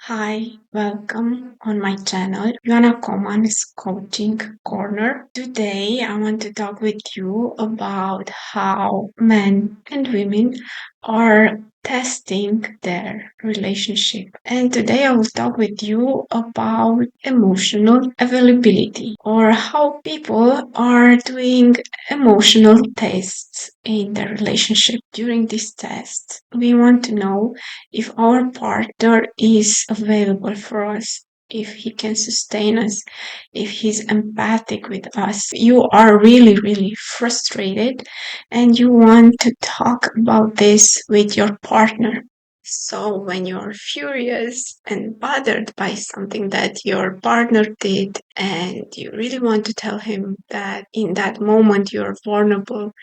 Hi, welcome on my channel, Joanna Coman's Coaching Corner. Today, I want to talk with you about how men and women are testing their relationship. And today, I will talk with you about emotional availability or how people are doing emotional tests in their relationship. During this test, we want to know if our partner is available for us, if he can sustain us, if he's empathic with us. You are really, really frustrated and you want to talk about this with your partner. So when you're furious and bothered by something that your partner did, and you really want to tell him that in that moment you're vulnerable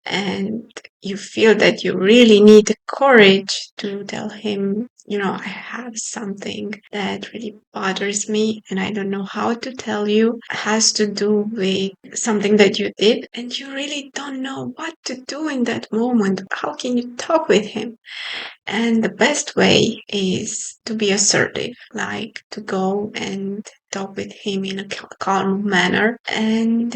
and you feel that you really need the courage to tell him, I have something that really bothers me and I don't know how to tell you, it has to do with something that you did, and you really don't know what to do in that moment. How can you talk with him? And the best way is to be assertive, like to go and talk with him in a calm manner and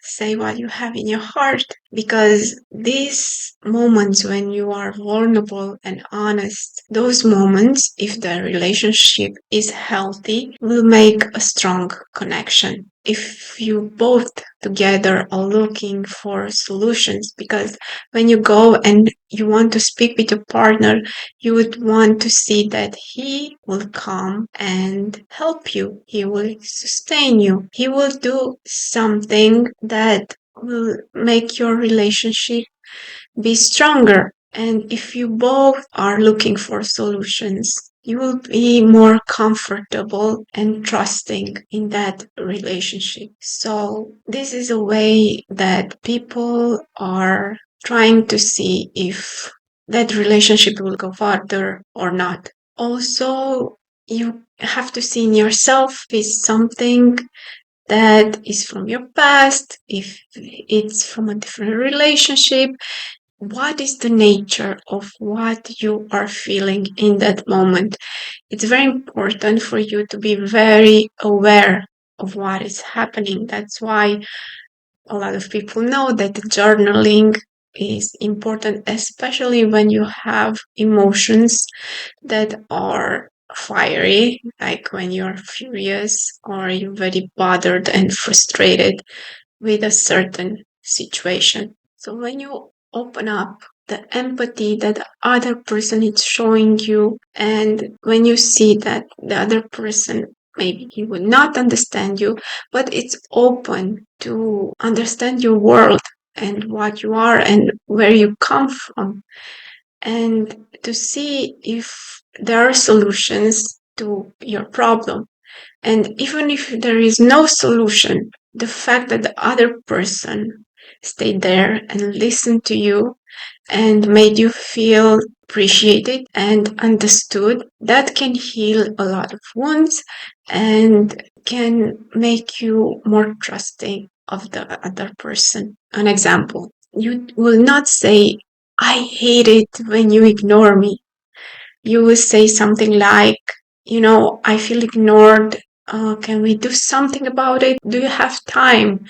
say what you have in your heart. Because these moments when you are vulnerable and honest, those moments, if the relationship is healthy, will make a strong connection. If you both together are looking for solutions, because when you go and you want to speak with your partner, you would want to see that he will come and help you. He will sustain you. He will do something that will make your relationship be stronger. And if you both are looking for solutions, you will be more comfortable and trusting in that relationship. So this is a way that people are trying to see if that relationship will go further or not. Also, you have to see in yourself is something that is from your past, if it's from a different relationship, what is the nature of what you are feeling in that moment. It's very important for you to be very aware of what is happening. That's why a lot of people know that journaling is important, especially when you have emotions that are fiery, like when you're furious or you're very bothered and frustrated with a certain situation. So when you open up the empathy that the other person is showing you, and when you see that the other person, maybe he will not understand you, but it's open to understand your world and what you are and where you come from, and to see if there are solutions to your problem. And even if there is no solution, the fact that the other person stayed there and listened to you and made you feel appreciated and understood, that can heal a lot of wounds and can make you more trusting of the other person. An example, you will not say, I hate it when you ignore me. You will say something like, I feel ignored. Can we do something about it? Do you have time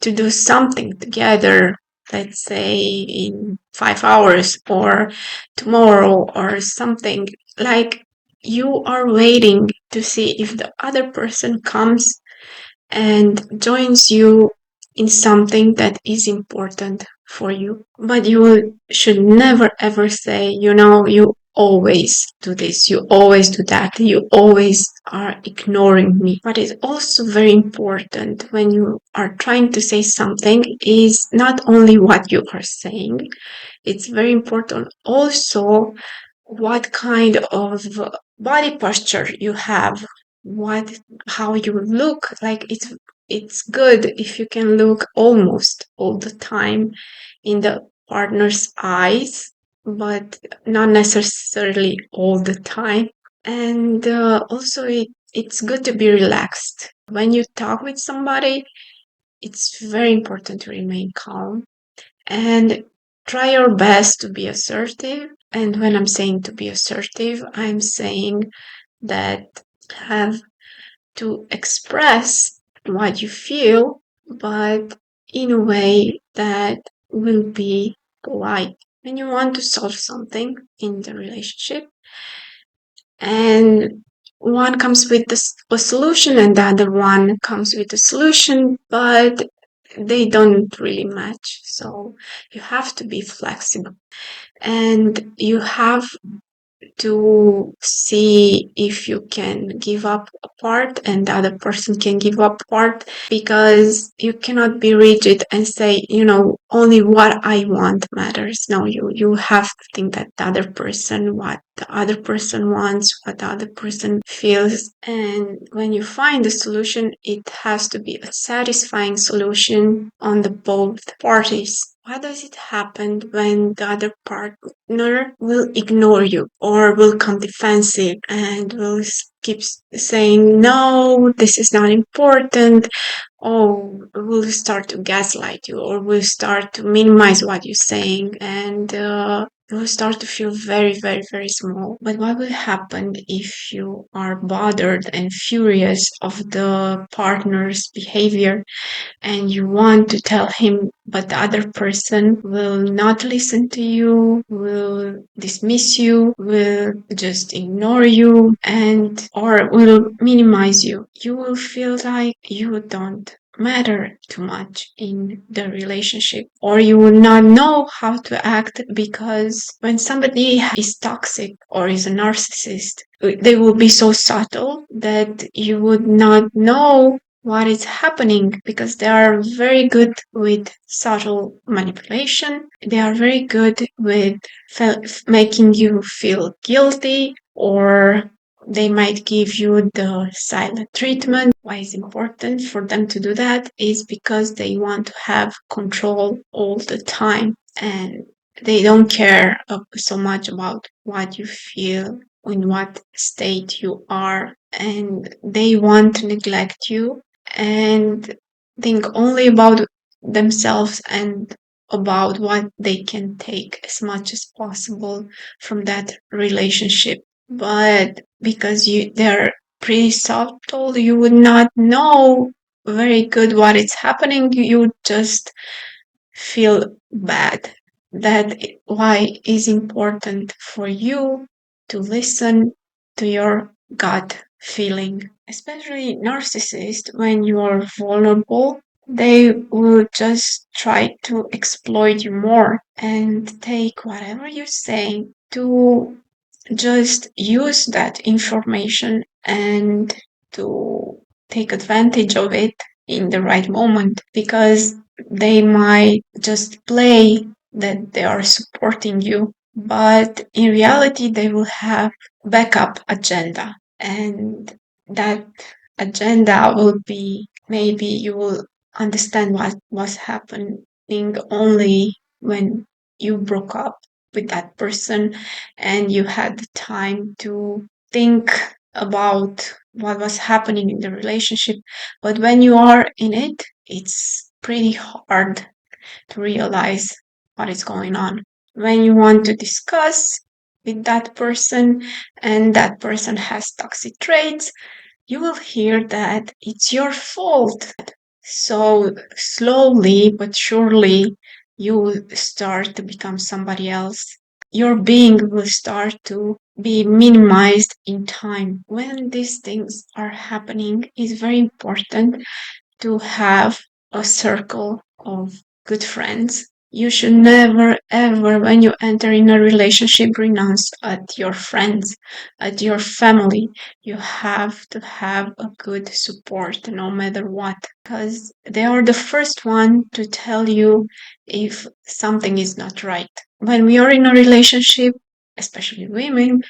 to do something together? Let's say in 5 hours or tomorrow or something. Like you are waiting to see if the other person comes and joins you in something that is important for you. But should never ever say, you always do this, you always do that, you always are ignoring me. What is also very important when you are trying to say something is not only what you are saying, it's very important also what kind of body posture you have, what how you look. Like it's good if you can look almost all the time in the partner's eyes, but not necessarily all the time. And also it's good to be relaxed when you talk with somebody. It's very important to remain calm and try your best to be assertive. And when I'm saying to be assertive, I'm saying that have to express what you feel, but in a way that will be polite. When you want to solve something in the relationship, and one comes with a solution and the other one comes with a solution, but they don't really match. So you have to be flexible and you have to see if you can give up a part and the other person can give up part, because you cannot be rigid and say, only what I want matters. No, you have to think that the other person, what the other person wants, what the other person feels. And when you find a solution, it has to be a satisfying solution on the both parties. Why does it happen when the other partner will ignore you or will become defensive and will keep saying, no, this is not important, or will start to gaslight you, or will start to minimize what you're saying, and you will start to feel very, very, very small. But what will happen if you are bothered and furious of the partner's behavior and you want to tell him, but the other person will not listen to you, will dismiss you, will just ignore you, and or will minimize you. You will feel like you don't matter too much in the relationship, or you will not know how to act, because when somebody is toxic or is a narcissist, they will be so subtle that you would not know what is happening, because they are very good with subtle manipulation. They are very good with making you feel guilty, or they might give you the silent treatment. Why it's important for them to do that is because they want to have control all the time, and they don't care so much about what you feel, in what state you are, and they want to neglect you and think only about themselves and about what they can take as much as possible from that relationship. But because they're pretty subtle, you would not know very good what is happening. You would just feel bad. That why is important for you to listen to your gut feeling. Especially narcissists, when you are vulnerable, they will just try to exploit you more and take whatever you're saying to just use that information and to take advantage of it in the right moment, because they might just play that they are supporting you, but in reality they will have backup agenda, and that agenda will be, maybe you will understand what was happening only when you broke up with that person and you had the time to think about what was happening in the relationship. But when you are in it, it's pretty hard to realize what is going on. When you want to discuss with that person and that person has toxic traits, you will hear that it's your fault. So slowly but surely, you will start to become somebody else. Your being will start to be minimized in time. When these things are happening, it's very important to have a circle of good friends. You should never, ever, when you enter in a relationship, renounce at your friends, at your family. You have to have a good support no matter what, because they are the first one to tell you if something is not right. When we are in a relationship, especially women,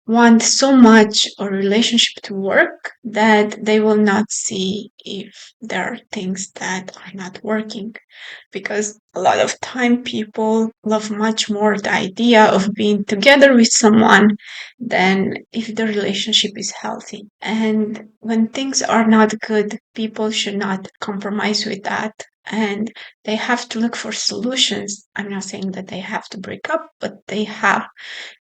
want so much a relationship to work that they will not see if there are things that are not working, because a lot of time people love much more the idea of being together with someone than if the relationship is healthy. And when things are not good, people should not compromise with that, and they have to look for solutions. I'm not saying that they have to break up, but they have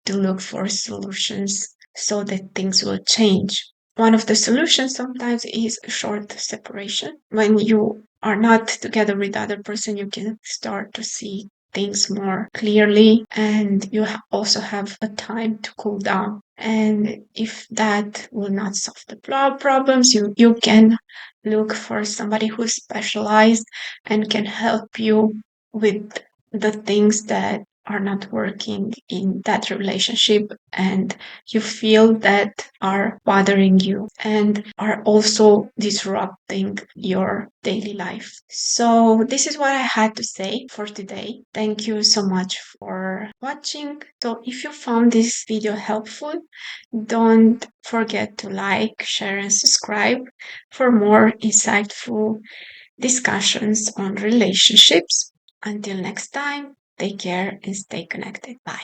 to look for solutions. so that things will change. One of the solutions sometimes is short separation. When you are not together with the other person, you can start to see things more clearly, and you also have a time to cool down. And if that will not solve the problems, you can look for somebody who's specialized and can help you with the things that are not working in that relationship and you feel that are bothering you and are also disrupting your daily life. So, this is what I had to say for today. Thank you so much for watching. So, if you found this video helpful, don't forget to like, share, and subscribe for more insightful discussions on relationships. Until next time, take care and stay connected. Bye.